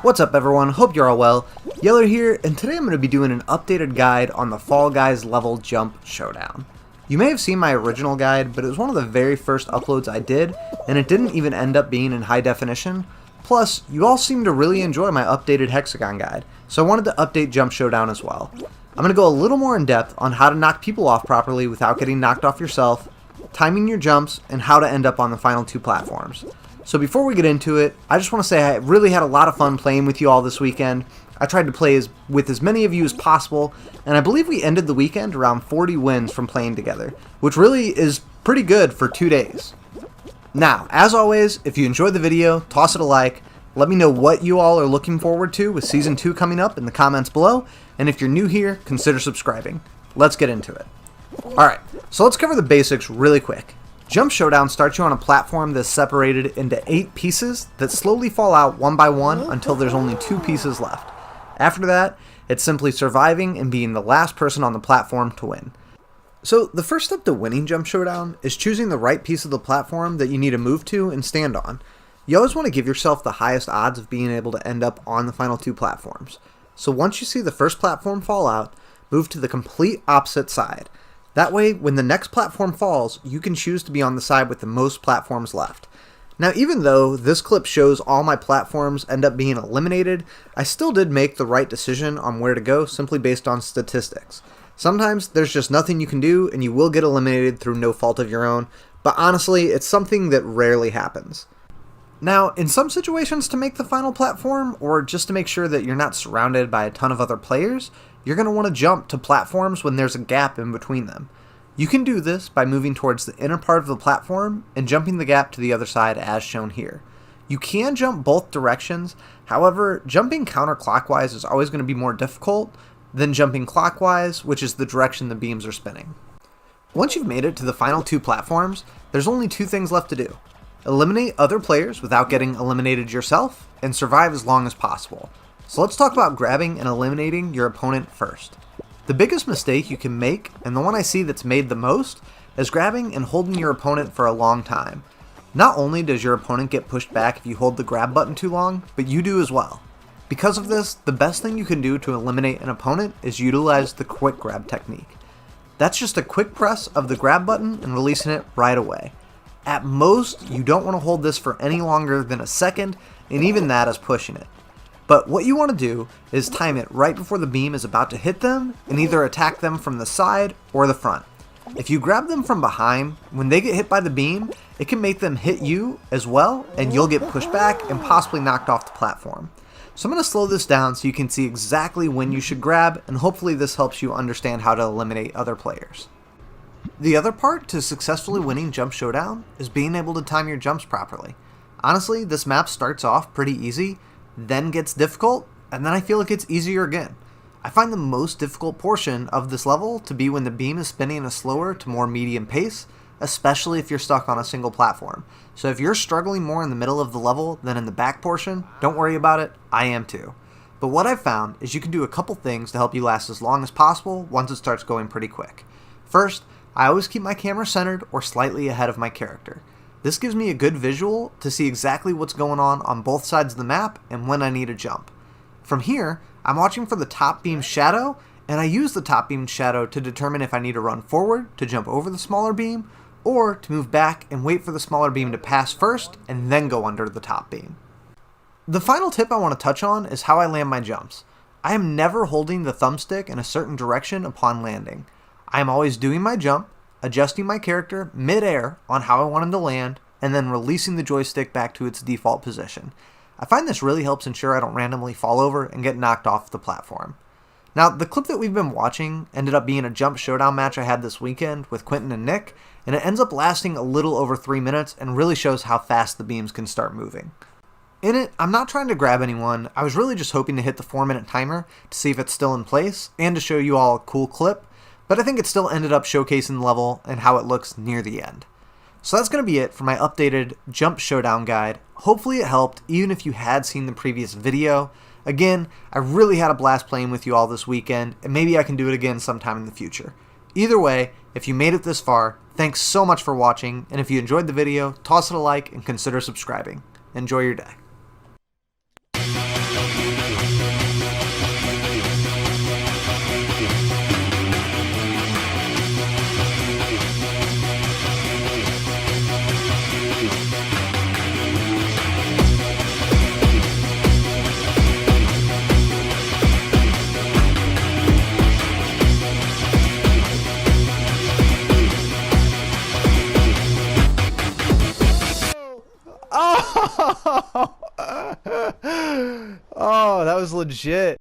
What's up everyone, hope you're all well. Yeller here, and today I'm going to be doing an updated guide on the Fall Guys level Jump Showdown. You may have seen my original guide, but it was one of the very first uploads I did, and it didn't even end up being in high definition. Plus, you all seem to really enjoy my updated hexagon guide, so I wanted to update Jump Showdown as well. I'm going to go a little more in depth on how to knock people off properly without getting knocked off yourself, timing your jumps, and how to end up on the final two platforms. So before we get into it, I just want to say I really had a lot of fun playing with you all this weekend. I tried to play with as many of you as possible, and I believe we ended the weekend around 40 wins from playing together, which really is pretty good for 2 days. Now, as always, if you enjoyed the video, toss it a like, let me know what you all are looking forward to with Season 2 coming up in the comments below, and if you're new here, consider subscribing. Let's get into it. Alright, so let's cover the basics really quick. Jump Showdown starts you on a platform that's separated into 8 pieces that slowly fall out one by one until there's only 2 pieces left. After that, it's simply surviving and being the last person on the platform to win. So the first step to winning Jump Showdown is choosing the right piece of the platform that you need to move to and stand on. You always want to give yourself the highest odds of being able to end up on the final 2 platforms. So once you see the first platform fall out, move to the complete opposite side. That way, when the next platform falls, you can choose to be on the side with the most platforms left. Now, even though this clip shows all my platforms end up being eliminated, I still did make the right decision on where to go simply based on statistics. Sometimes there's just nothing you can do and you will get eliminated through no fault of your own, but honestly, it's something that rarely happens. Now, in some situations to make the final platform, or just to make sure that you're not surrounded by a ton of other players, you're going to want to jump to platforms when there's a gap in between them. You can do this by moving towards the inner part of the platform and jumping the gap to the other side as shown here. You can jump both directions, however, jumping counterclockwise is always going to be more difficult than jumping clockwise, which is the direction the beams are spinning. Once you've made it to the final 2 platforms, there's only 2 things left to do. Eliminate other players without getting eliminated yourself, and survive as long as possible. So let's talk about grabbing and eliminating your opponent first. The biggest mistake you can make, and the one I see that's made the most, is grabbing and holding your opponent for a long time. Not only does your opponent get pushed back if you hold the grab button too long, but you do as well. Because of this, the best thing you can do to eliminate an opponent is utilize the quick grab technique. That's just a quick press of the grab button and releasing it right away. At most, you don't want to hold this for any longer than a second, and even that is pushing it. But what you want to do is time it right before the beam is about to hit them and either attack them from the side or the front. If you grab them from behind, when they get hit by the beam, it can make them hit you as well and you'll get pushed back and possibly knocked off the platform. So I'm going to slow this down so you can see exactly when you should grab, and hopefully this helps you understand how to eliminate other players. The other part to successfully winning Jump Showdown is being able to time your jumps properly. Honestly, this map starts off pretty easy, then gets difficult, and then I feel it gets easier again. I find the most difficult portion of this level to be when the beam is spinning at a slower to more medium pace, especially if you're stuck on a single platform. So if you're struggling more in the middle of the level than in the back portion, don't worry about it, I am too. But what I've found is you can do a couple things to help you last as long as possible once it starts going pretty quick. First, I always keep my camera centered or slightly ahead of my character. This gives me a good visual to see exactly what's going on both sides of the map and when I need to jump. From here, I'm watching for the top beam shadow, and I use the top beam shadow to determine if I need to run forward to jump over the smaller beam, or to move back and wait for the smaller beam to pass first and then go under the top beam. The final tip I want to touch on is how I land my jumps. I am never holding the thumbstick in a certain direction upon landing. I am always doing my jump, adjusting my character mid-air on how I want him to land, and then releasing the joystick back to its default position. I find this really helps ensure I don't randomly fall over and get knocked off the platform. Now, the clip that we've been watching ended up being a Jump Showdown match I had this weekend with Quentin and Nick, and it ends up lasting a little over 3 minutes and really shows how fast the beams can start moving. In it, I'm not trying to grab anyone, I was really just hoping to hit the 4-minute timer to see if it's still in place, and to show you all a cool clip, but I think it still ended up showcasing the level and how it looks near the end. So that's going to be it for my updated Jump Showdown guide. Hopefully it helped, even if you had seen the previous video. Again, I really had a blast playing with you all this weekend, and maybe I can do it again sometime in the future. Either way, if you made it this far, thanks so much for watching, and if you enjoyed the video, toss it a like and consider subscribing. Enjoy your day. legit.